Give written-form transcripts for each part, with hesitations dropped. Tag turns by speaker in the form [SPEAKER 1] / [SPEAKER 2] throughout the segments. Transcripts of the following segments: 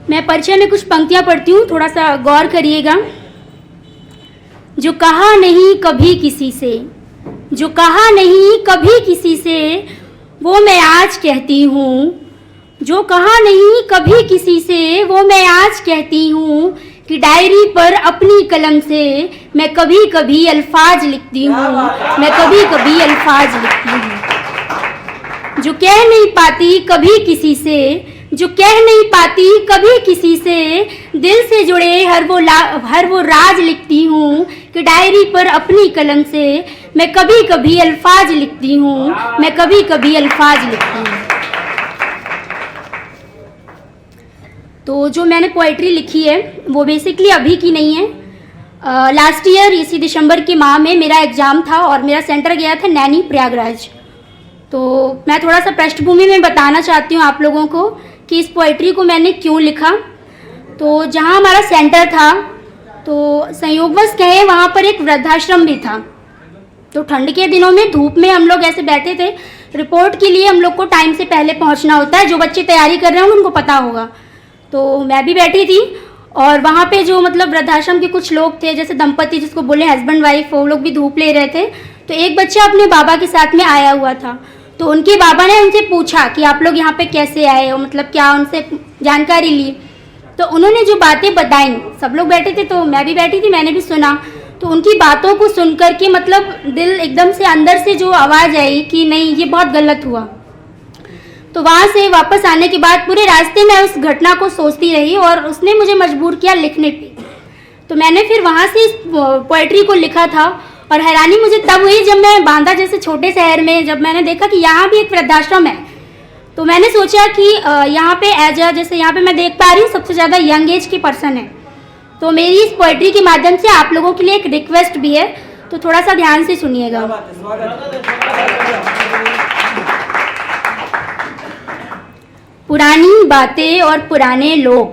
[SPEAKER 1] मैं परिचय में कुछ पंक्तियां पढ़ती हूँ, थोड़ा सा गौर करिएगा। जो कहा नहीं कभी किसी से, जो कहा नहीं कभी किसी से, वो मैं आज कहती हूँ। जो कहा नहीं कभी किसी से, वो मैं आज कहती हूँ कि डायरी पर अपनी कलम से मैं कभी कभी अल्फाज लिखती हूँ, मैं कभी कभी अल्फाज लिखती हूँ। जो कह नहीं पाती कभी किसी से, जो कह नहीं पाती कभी किसी से, दिल से जुड़े हर वो राज लिखती हूँ कि डायरी पर अपनी कलम से मैं कभी कभी अल्फाज लिखती हूँ, मैं कभी कभी अल्फाज लिखती हूँ। तो जो मैंने पोइट्री लिखी है वो बेसिकली अभी की नहीं है। लास्ट ईयर इसी दिसंबर के माह में मेरा एग्ज़ाम था और मेरा सेंटर गया था नैनी प्रयागराज। तो मैं थोड़ा सा पृष्ठभूमि में बताना चाहती हूँ आप लोगों को कि इस पोइट्री को मैंने क्यों लिखा। तो जहाँ हमारा सेंटर था तो संयोगवश कहे वहाँ पर एक वृद्धाश्रम भी था। तो ठंड के दिनों में धूप में हम लोग ऐसे बैठे थे, रिपोर्ट के लिए हम लोग को टाइम से पहले पहुँचना होता है, जो बच्चे तैयारी कर रहे हैं उनको पता होगा। तो मैं भी बैठी थी और वहाँ पे जो मतलब वृद्धाश्रम के कुछ लोग थे, जैसे दंपति जिसको बोले हस्बैंड वाइफ, वो लोग भी धूप ले रहे थे। तो एक बच्चा अपने बाबा के साथ में आया हुआ था। तो उनके बाबा ने उनसे पूछा कि आप लोग यहाँ पे कैसे आए हो, मतलब क्या उनसे जानकारी ली। तो उन्होंने जो बातें बताई, सब लोग बैठे थे तो मैं भी बैठी थी, मैंने भी सुना। तो उनकी बातों को सुन कर के मतलब दिल एकदम से अंदर से जो आवाज़ आई कि नहीं ये बहुत गलत हुआ। तो वहाँ से वापस आने के बाद पूरे रास्ते में उस घटना को सोचती रही और उसने मुझे मजबूर किया लिखने पे। तो मैंने फिर वहाँ से इस पोइट्री को लिखा था। और हैरानी मुझे तब हुई जब मैं बांदा जैसे छोटे शहर में जब मैंने देखा कि यहाँ भी एक वृद्धाश्रम है। तो मैंने सोचा कि यहाँ पे जैसे यहाँ पे मैं देख पा रही हूँ सबसे ज़्यादा यंग एज की पर्सन है। तो मेरी इस पोइट्री के माध्यम से आप लोगों के लिए एक रिक्वेस्ट भी है, तो थोड़ा सा ध्यान से सुनिएगा। पुरानी बातें और पुराने लोग,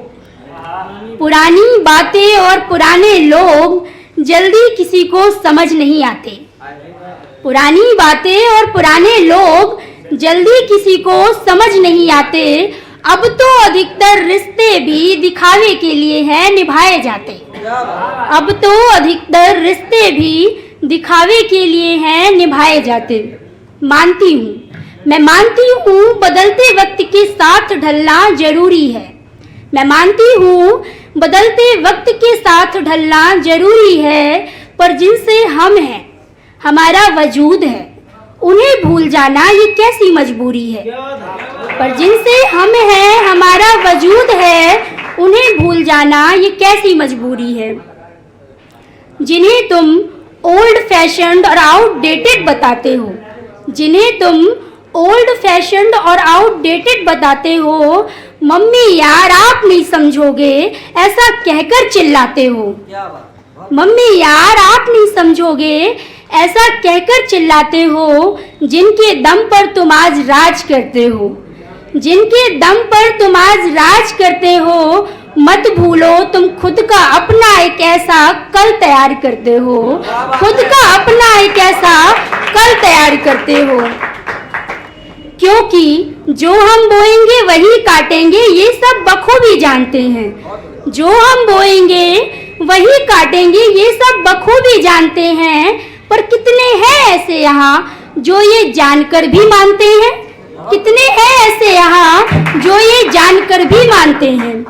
[SPEAKER 1] पुरानी बातें और पुराने लोग जल्दी किसी को समझ नहीं आते। पुरानी बातें और पुराने लोग जल्दी किसी को समझ नहीं आते। अब तो अधिकतर रिश्ते भी दिखावे के लिए हैं निभाए जाते। अब तो अधिकतर रिश्ते भी दिखावे के लिए हैं निभाए जाते। मानती हूँ, मैं मानती हूँ बदलते वक्त के साथ ढलना जरूरी है। मैं मानती हूँ बदलते वक्त के साथ ढलना जरूरी है, पर जिनसे हम हैं, हमारा वजूद है, उन्हें भूल जाना ये कैसी मजबूरी है। पर जिनसे हम हैं, हमारा वजूद है, उन्हें भूल जाना ये कैसी मजबूरी है। जिन्हें तुम ओल्ड फैशन्ड और आउटडेटेड बताते हो, जिन्हें तुम ओल्ड फैशन्ड और आउटडेटेड बताते हो, मम्मी यार आप नहीं समझोगे ऐसा कहकर चिल्लाते हो। मम्मी यार आप नहीं समझोगे ऐसा कहकर चिल्लाते हो। जिनके दम पर तुम आज राज करते हो, जिनके दम पर तुम आज राज करते हो, मत भूलो तुम खुद का अपना एक ऐसा कल तैयार करते हो। खुद का अपना एक ऐसा कल तैयार करते हो। क्योंकि जो हम बोएंगे वही काटेंगे, ये सब बखूबी जानते हैं। जो हम बोएंगे वही काटेंगे, ये सब बखूबी जानते हैं। पर कितने हैं ऐसे यहाँ जो ये जानकर भी मानते हैं? कितने हैं ऐसे यहाँ जो ये जानकर भी मानते हैं?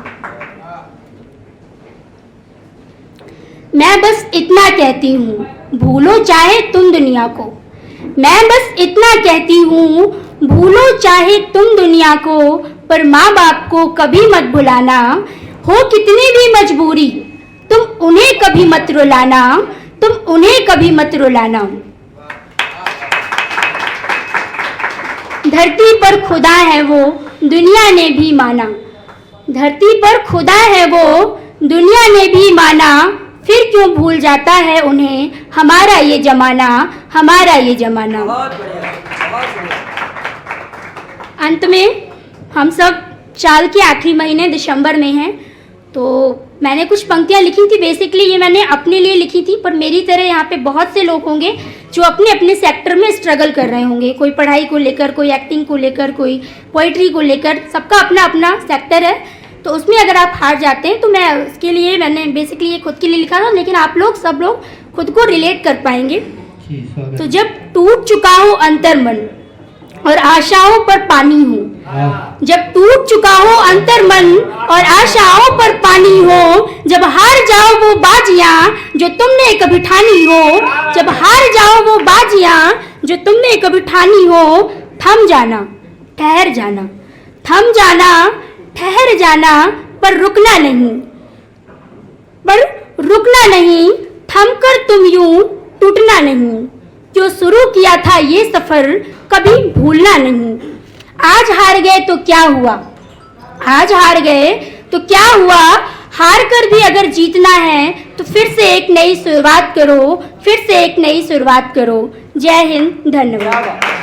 [SPEAKER 1] मैं बस इतना कहती हूँ, भूलो चाहे तुम दुनिया को। मैं बस इतना कहती हूँ, भूलो चाहे तुम दुनिया को, पर माँ बाप को कभी मत भुलाना। हो कितनी भी मजबूरी, तुम उन्हें कभी मत रुलाना, तुम उन्हें कभी मत रुलाना। धरती पर खुदा है वो, दुनिया ने भी माना। धरती पर खुदा है वो, दुनिया ने भी माना। फिर क्यों भूल जाता है उन्हें हमारा ये जमाना, हमारा ये जमाना। अंत में हम सब साल के आखिरी महीने दिसंबर में हैं, तो मैंने कुछ पंक्तियाँ लिखी थी। बेसिकली ये मैंने अपने लिए लिखी थी, पर मेरी तरह यहाँ पे बहुत से लोग होंगे जो अपने अपने सेक्टर में स्ट्रगल कर रहे होंगे। कोई पढ़ाई को लेकर, कोई एक्टिंग को लेकर, कोई पोइट्री को लेकर, सबका अपना अपना सेक्टर है। तो उसमें अगर आप हार जाते हैं तो मैं उसके लिए मैंने बेसिकली ये खुद के लिए लिखा था, लेकिन आप लोग सब लोग खुद को रिलेट कर पाएंगे। तो जब टूट चुका हो अंतर्मन और आशाओं पर पानी हो, जब टूट चुका हो अंतर्मन और आशाओं पर पानी हो, जब हार जाओ वो बाजियां जो तुमने कभी ठानी हो, जब हार जाओ वो बाजियां जो तुमने कभी ठानी हो, थम जाना ठहर जाना, थम जाना ठहर जाना, पर रुकना नहीं, पर रुकना नहीं, थमकर तुम यूं टूटना नहीं, जो शुरू किया था ये सफर कभी भूलना नहीं। आज हार गए तो क्या हुआ, आज हार गए तो क्या हुआ, हार कर भी अगर जीतना है तो फिर से एक नई शुरुआत करो, फिर से एक नई शुरुआत करो। जय हिंद, धन्यवाद।